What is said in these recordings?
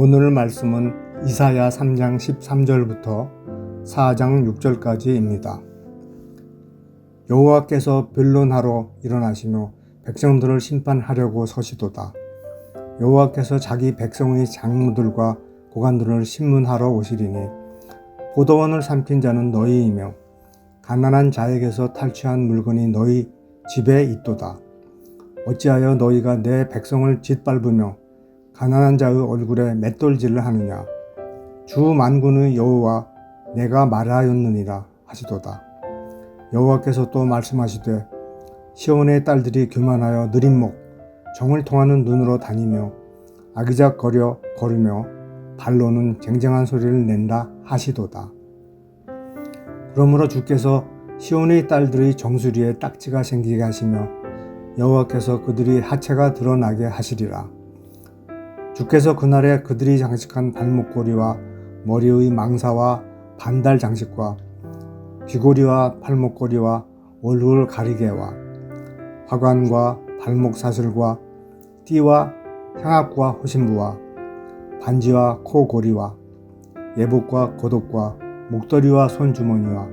오늘 말씀은 이사야 3장 13절부터 4장 6절까지입니다. 여호와께서 변론하러 일어나시며 백성들을 심판하려고 서시도다. 여호와께서 자기 백성의 장로들과 고관들을 심문하러 오시리니 포도원을 삼킨 자는 너희이며 가난한 자에게서 탈취한 물건이 너희 집에 있도다. 어찌하여 너희가 내 백성을 짓밟으며 가난한 자의 얼굴에 맷돌질을 하느냐. 주 만군의 여호와 내가 말하였느니라 하시도다. 여호와께서 또 말씀하시되 시온의 딸들이 교만하여 느린 목 정을 통하는 눈으로 다니며 아기작거려 걸으며 발로는 쟁쟁한 소리를 낸다 하시도다. 그러므로 주께서 시온의 딸들의 정수리에 딱지가 생기게 하시며 여호와께서 그들이 하체가 드러나게 하시리라. 주께서 그날에 그들이 장식한 발목고리와 머리의 망사와 반달 장식과 귀고리와 팔목고리와 얼굴 가리개와 화관과 발목 사슬과 띠와 향압과 호신부와 반지와 코고리와 예복과 겉옷과 목도리와 손주머니와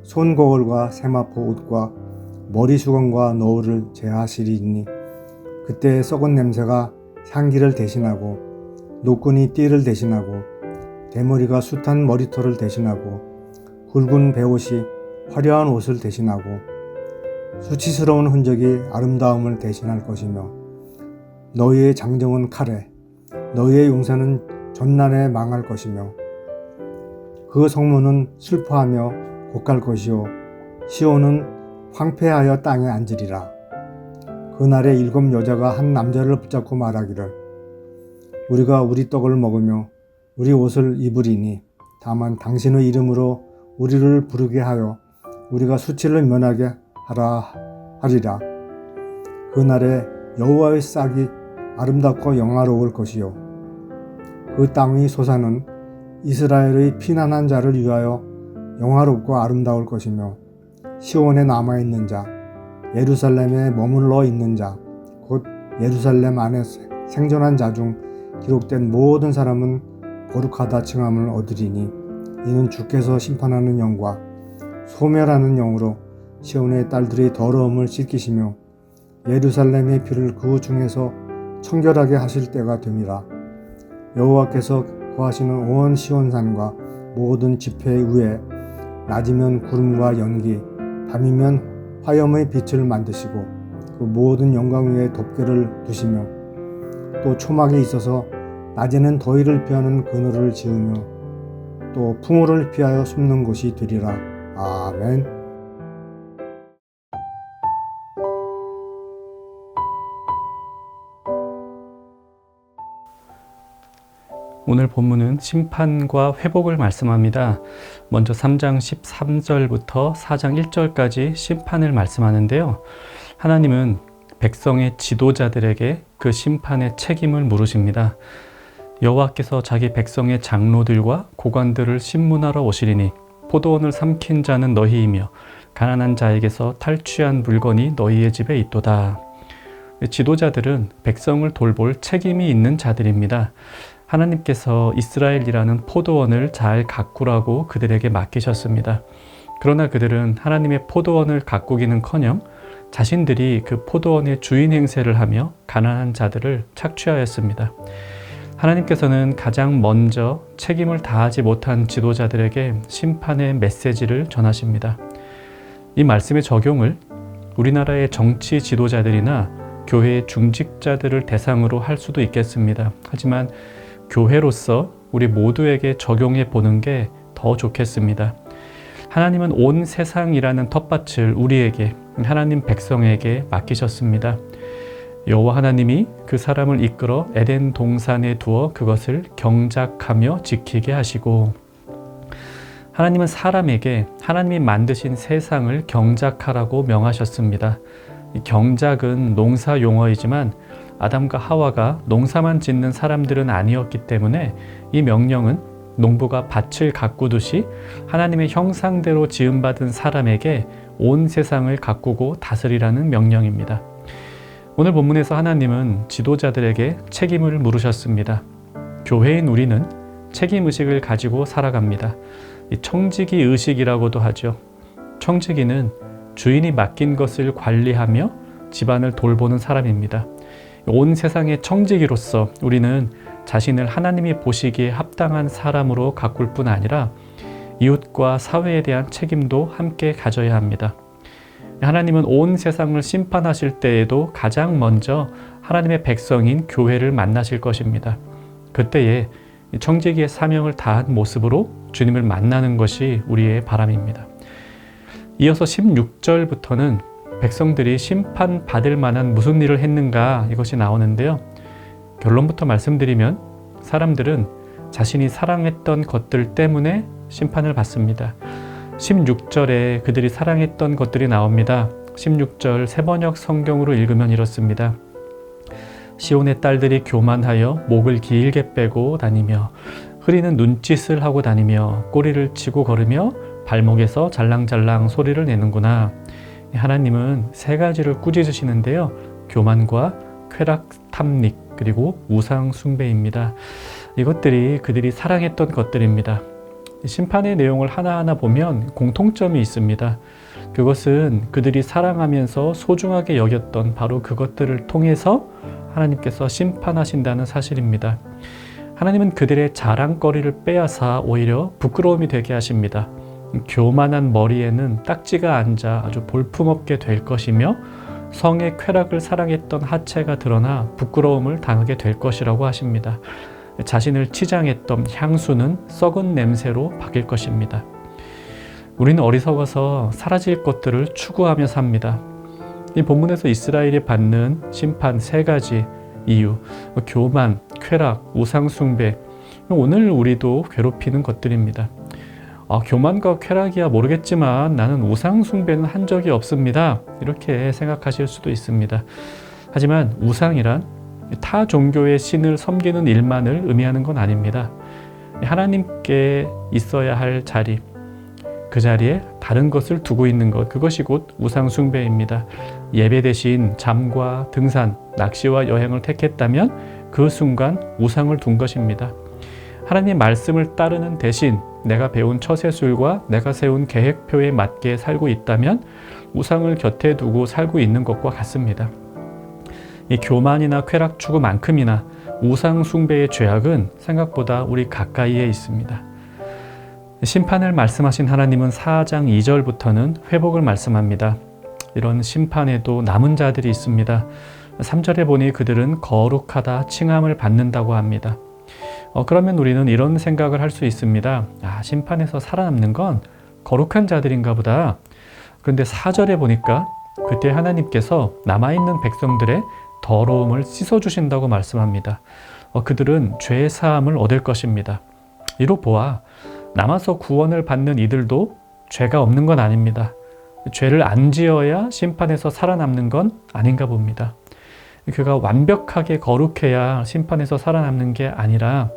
손거울과 세마포 옷과 머리수건과 너울을 제하시리니 그때 썩은 냄새가 향기를 대신하고 노끈이 띠를 대신하고 대머리가 숱한 머리털을 대신하고 굵은 베옷이 화려한 옷을 대신하고 수치스러운 흔적이 아름다움을 대신할 것이며 너희의 장정은 칼에 너희의 용사는 전난에 망할 것이며 그 성문은 슬퍼하며 곡할 것이요 시온은 황폐하여 땅에 앉으리라. 그날에 7 여자가 한 남자를 붙잡고 말하기를 우리가 우리 떡을 먹으며 우리 옷을 입으리니 다만 당신의 이름으로 우리를 부르게 하여 우리가 수치를 면하게 하라 하리라. 그날에 여호와의 싹이 아름답고 영화로울 것이요 그 땅의 소산은 이스라엘의 피난한 자를 위하여 영화롭고 아름다울 것이며 시온에 남아있는 자 예루살렘에 머물러 있는 자 곧 예루살렘 안에 생존한 자 중 기록된 모든 사람은 거룩하다 칭함을 얻으리니 이는 주께서 심판하는 영과 소멸하는 영으로 시온의 딸들의 더러움을 씻기시며 예루살렘의 피를 그 중에서 청결하게 하실 때가 됨이라. 여호와께서 거하시는 온 시온산과 모든 지폐 위에 낮이면 구름과 연기 밤이면 화염의 빛을 만드시고 그 모든 영광 위에 덮개를 두시며 또 초막에 있어서 낮에는 더위를 피하는 그늘을 지으며 또 풍우를 피하여 숨는 곳이 되리라. 아멘. 오늘 본문은 심판과 회복을 말씀합니다. 먼저 3장 13절부터 4장 1절까지 심판을 말씀하는데요. 하나님은 백성의 지도자들에게 그 심판의 책임을 물으십니다. 여호와께서 자기 백성의 장로들과 고관들을 심문하러 오시리니 포도원을 삼킨 자는 너희이며 가난한 자에게서 탈취한 물건이 너희의 집에 있도다. 지도자들은 백성을 돌볼 책임이 있는 자들입니다. 하나님께서 이스라엘이라는 포도원을 잘 가꾸라고 그들에게 맡기셨습니다. 그러나 그들은 하나님의 포도원을 가꾸기는커녕 자신들이 그 포도원의 주인 행세를 하며 가난한 자들을 착취하였습니다. 하나님께서는 가장 먼저 책임을 다하지 못한 지도자들에게 심판의 메시지를 전하십니다. 이 말씀의 적용을 우리나라의 정치 지도자들이나 교회의 중직자들을 대상으로 할 수도 있겠습니다. 하지만 교회로서 우리 모두에게 적용해 보는 게 더 좋겠습니다. 하나님은 온 세상이라는 텃밭을 우리에게, 하나님 백성에게 맡기셨습니다. 여호와 하나님이 그 사람을 이끌어 에덴 동산에 두어 그것을 경작하며 지키게 하시고, 하나님은 사람에게 하나님이 만드신 세상을 경작하라고 명하셨습니다. 이 경작은 농사 용어이지만 아담과 하와가 농사만 짓는 사람들은 아니었기 때문에 이 명령은 농부가 밭을 가꾸듯이 하나님의 형상대로 지음받은 사람에게 온 세상을 가꾸고 다스리라는 명령입니다. 오늘 본문에서 하나님은 지도자들에게 책임을 물으셨습니다. 교회인 우리는 책임의식을 가지고 살아갑니다. 이 청지기 의식이라고도 하죠. 청지기는 주인이 맡긴 것을 관리하며 집안을 돌보는 사람입니다. 온 세상의 청지기로서 우리는 자신을 하나님이 보시기에 합당한 사람으로 가꿀 뿐 아니라 이웃과 사회에 대한 책임도 함께 가져야 합니다. 하나님은 온 세상을 심판하실 때에도 가장 먼저 하나님의 백성인 교회를 만나실 것입니다. 그때에 청지기의 사명을 다한 모습으로 주님을 만나는 것이 우리의 바람입니다. 이어서 16절부터는 백성들이 심판받을 만한 무슨 일을 했는가 이것이 나오는데요. 결론부터 말씀드리면 사람들은 자신이 사랑했던 것들 때문에 심판을 받습니다. 16절에 그들이 사랑했던 것들이 나옵니다. 16절 새번역 성경으로 읽으면 이렇습니다. 시온의 딸들이 교만하여 목을 길게 빼고 다니며 흐리는 눈짓을 하고 다니며 꼬리를 치고 걸으며 발목에서 잘랑잘랑 소리를 내는구나. 하나님은 세 가지를 꾸짖으시는데요. 교만과 쾌락, 탐닉, 그리고 우상 숭배입니다. 이것들이 그들이 사랑했던 것들입니다. 심판의 내용을 하나하나 보면 공통점이 있습니다. 그것은 그들이 사랑하면서 소중하게 여겼던 바로 그것들을 통해서 하나님께서 심판하신다는 사실입니다. 하나님은 그들의 자랑거리를 빼앗아 오히려 부끄러움이 되게 하십니다. 교만한 머리에는 딱지가 앉아 아주 볼품없게 될 것이며 성의 쾌락을 사랑했던 하체가 드러나 부끄러움을 당하게 될 것이라고 하십니다. 자신을 치장했던 향수는 썩은 냄새로 바뀔 것입니다. 우리는 어리석어서 사라질 것들을 추구하며 삽니다. 이 본문에서 이스라엘이 받는 심판 세 가지 이유, 교만, 쾌락, 우상숭배, 오늘 우리도 괴롭히는 것들입니다. 교만과 쾌락이야 모르겠지만 나는 우상숭배는 한 적이 없습니다. 이렇게 생각하실 수도 있습니다. 하지만 우상이란 타 종교의 신을 섬기는 일만을 의미하는 건 아닙니다. 하나님께 있어야 할 자리, 그 자리에 다른 것을 두고 있는 것, 그것이 곧 우상숭배입니다. 예배 대신 잠과 등산, 낚시와 여행을 택했다면 그 순간 우상을 둔 것입니다. 하나님 말씀을 따르는 대신 내가 배운 처세술과 내가 세운 계획표에 맞게 살고 있다면 우상을 곁에 두고 살고 있는 것과 같습니다. 이 교만이나 쾌락 추구만큼이나 우상 숭배의 죄악은 생각보다 우리 가까이에 있습니다. 심판을 말씀하신 하나님은 4장 2절부터는 회복을 말씀합니다. 이런 심판에도 남은 자들이 있습니다. 3절에 보니 그들은 거룩하다 칭함을 받는다고 합니다. 그러면 우리는 이런 생각을 할 수 있습니다. 심판에서 살아남는 건 거룩한 자들인가 보다. 그런데 4절에 보니까 그때 하나님께서 남아있는 백성들의 더러움을 씻어주신다고 말씀합니다. 그들은 죄 사함을 얻을 것입니다. 이로 보아 남아서 구원을 받는 이들도 죄가 없는 건 아닙니다. 죄를 안 지어야 심판에서 살아남는 건 아닌가 봅니다. 그가 완벽하게 거룩해야 심판에서 살아남는 게 아니라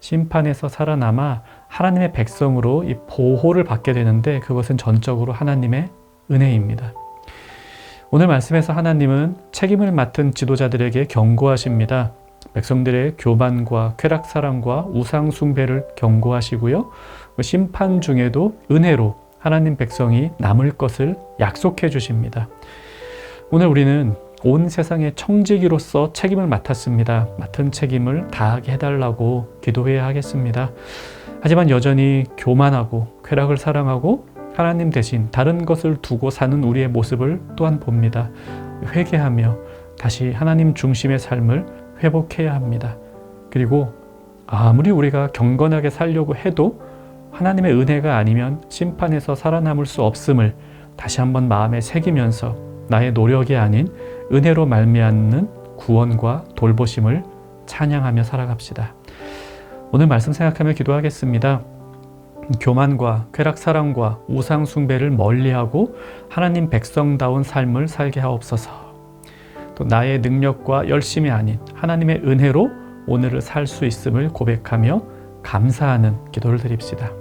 심판에서 살아남아 하나님의 백성으로 이 보호를 받게 되는데 그것은 전적으로 하나님의 은혜입니다. 오늘 말씀에서 하나님은 책임을 맡은 지도자들에게 경고하십니다. 백성들의 교만과 쾌락사랑과 우상숭배를 경고하시고요. 심판 중에도 은혜로 하나님 백성이 남을 것을 약속해 주십니다. 오늘 우리는 온 세상의 청지기로서 책임을 맡았습니다. 맡은 책임을 다하게 해달라고 기도해야 하겠습니다. 하지만 여전히 교만하고 쾌락을 사랑하고 하나님 대신 다른 것을 두고 사는 우리의 모습을 또한 봅니다. 회개하며 다시 하나님 중심의 삶을 회복해야 합니다. 그리고 아무리 우리가 경건하게 살려고 해도 하나님의 은혜가 아니면 심판에서 살아남을 수 없음을 다시 한번 마음에 새기면서 나의 노력이 아닌 은혜로 말미암는 구원과 돌보심을 찬양하며 살아갑시다. 오늘 말씀 생각하며 기도하겠습니다. 교만과 쾌락사랑과 우상숭배를 멀리하고 하나님 백성다운 삶을 살게 하옵소서. 또 나의 능력과 열심이 아닌 하나님의 은혜로 오늘을 살 수 있음을 고백하며 감사하는 기도를 드립시다.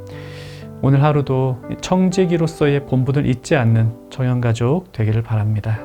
오늘 하루도 청지기로서의 본분을 잊지 않는 정연가족 되기를 바랍니다.